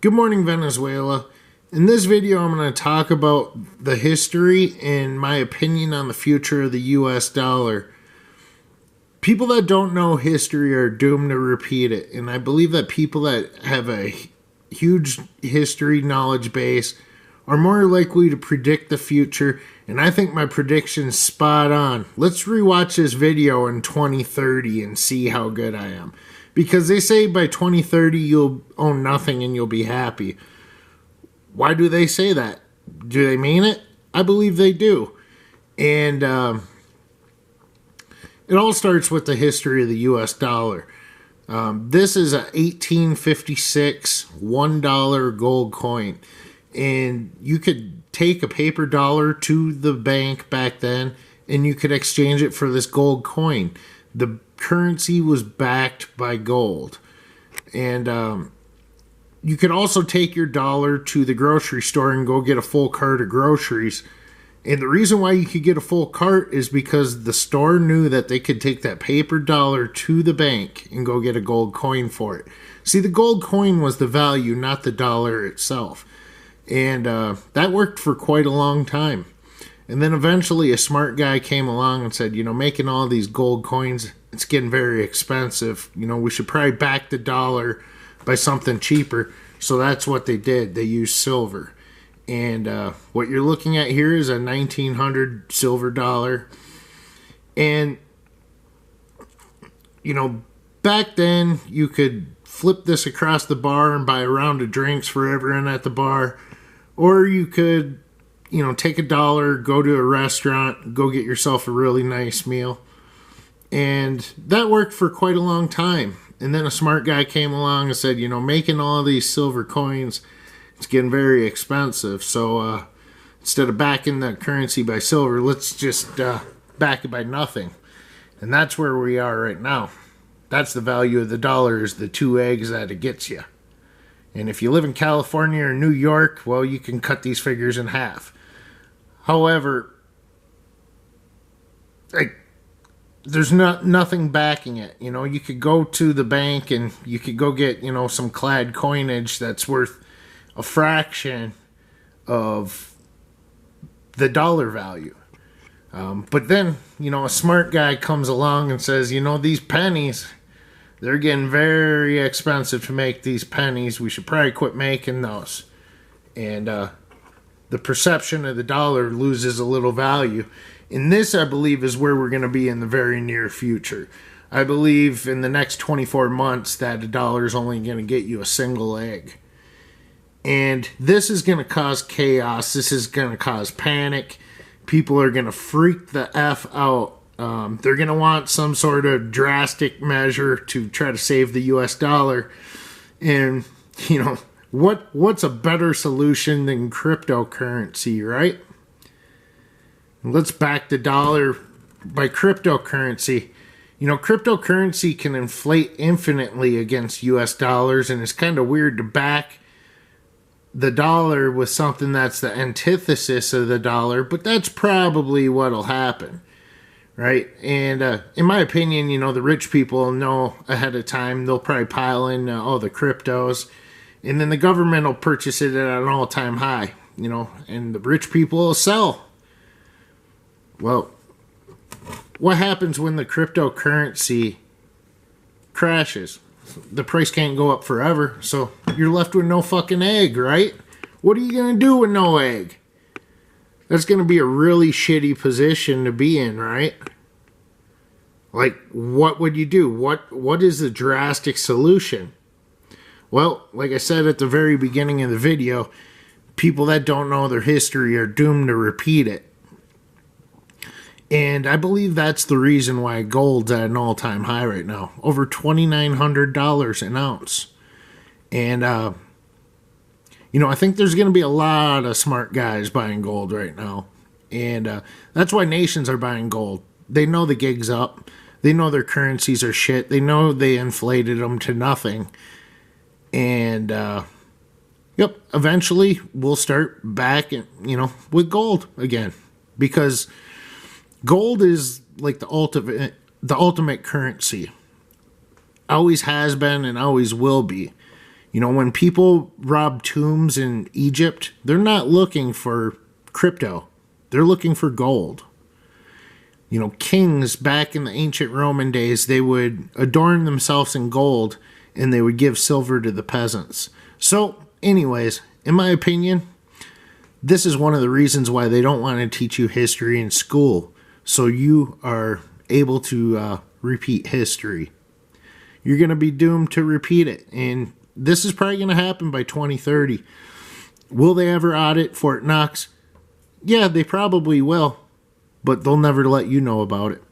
Good morning, Venezuela. In this video, I'm going to talk about the history and my opinion on the future of the US dollar. People that don't know history are doomed to repeat it, and I believe that people that have a huge history knowledge base are more likely to predict the future, and I think my prediction's spot on. Let's rewatch this video in 2030 and see how good I am. Because they say by 2030 you'll own nothing and you'll be happy. Why do they say that? Do they mean it? I believe they do. And it all starts with the history of the US dollar. This is a 1856 $1 gold coin. And you could take a paper dollar to the bank back then and you could exchange it for this gold coin. The currency was backed by gold. And you could also take your dollar to the grocery store and go get a full cart of groceries. And the reason why you could get a full cart is because the store knew that they could take that paper dollar to the bank and go get a gold coin for it. See, the gold coin was the value, not the dollar itself. And that worked for quite a long time. And then eventually a smart guy came along and said, making all these gold coins, it's getting very expensive. We should probably back the dollar by something cheaper. So that's what they did. They used silver. And what you're looking at here is a 1900 silver dollar. And, back then you could flip this across the bar and buy a round of drinks for everyone at the bar. Or you could, take $1, go to a restaurant, go get yourself a really nice meal. And that worked for quite a long time. And then a smart guy came along and said, making all these silver coins, it's getting very expensive. So instead of backing the currency by silver, let's just back it by nothing. And that's where we are right now. That's the value of the dollar, is the 2 eggs that it gets you. And if you live in California or New York, well, you can cut these figures in half. However, there's nothing backing it. You could go to the bank and you could go get, some clad coinage that's worth a fraction of the dollar value. But then, a smart guy comes along and says, these pennies, they're getting very expensive to make these pennies. We should probably quit making those. And the perception of the dollar loses a little value. And this, I believe, is where we're going to be in the very near future. I believe in the next 24 months that a dollar is only going to get you a single egg. And this is going to cause chaos. This is going to cause panic. People are going to freak the F out. They're going to want some sort of drastic measure to try to save the US dollar. And, what's a better solution than cryptocurrency, right? Let's back the dollar by cryptocurrency. Cryptocurrency can inflate infinitely against US dollars, and it's kind of weird to back the dollar with something that's the antithesis of the dollar, but that's probably what'll happen. Right? And in my opinion, the rich people know ahead of time. They'll probably pile in all the cryptos. And then the government will purchase it at an all-time high. And the rich people will sell. Well, what happens when the cryptocurrency crashes? The price can't go up forever. So you're left with no fucking egg, right? What are you going to do with no egg? That's going to be a really shitty position to be in, right? Like, what would you do? What is the drastic solution? Well, like I said at the very beginning of the video, people that don't know their history are doomed to repeat it. And I believe that's the reason why gold's at an all-time high right now. Over $2,900 an ounce. And, I think there's going to be a lot of smart guys buying gold right now. And that's why nations are buying gold. They know the gig's up. They know their currencies are shit. They know they inflated them to nothing. And, eventually we'll start back, with gold again. Because gold is like the ultimate currency. Always has been and always will be. You know, when people rob tombs in Egypt, they're not looking for crypto. They're looking for gold. You know, kings back in the ancient Roman days, they would adorn themselves in gold and they would give silver to the peasants. So, anyways, in my opinion, this is one of the reasons why they don't want to teach you history in school. So you are able to repeat history. You're going to be doomed to repeat it. And this is probably going to happen by 2030. Will they ever audit Fort Knox? Yeah, they probably will. But they'll never let you know about it.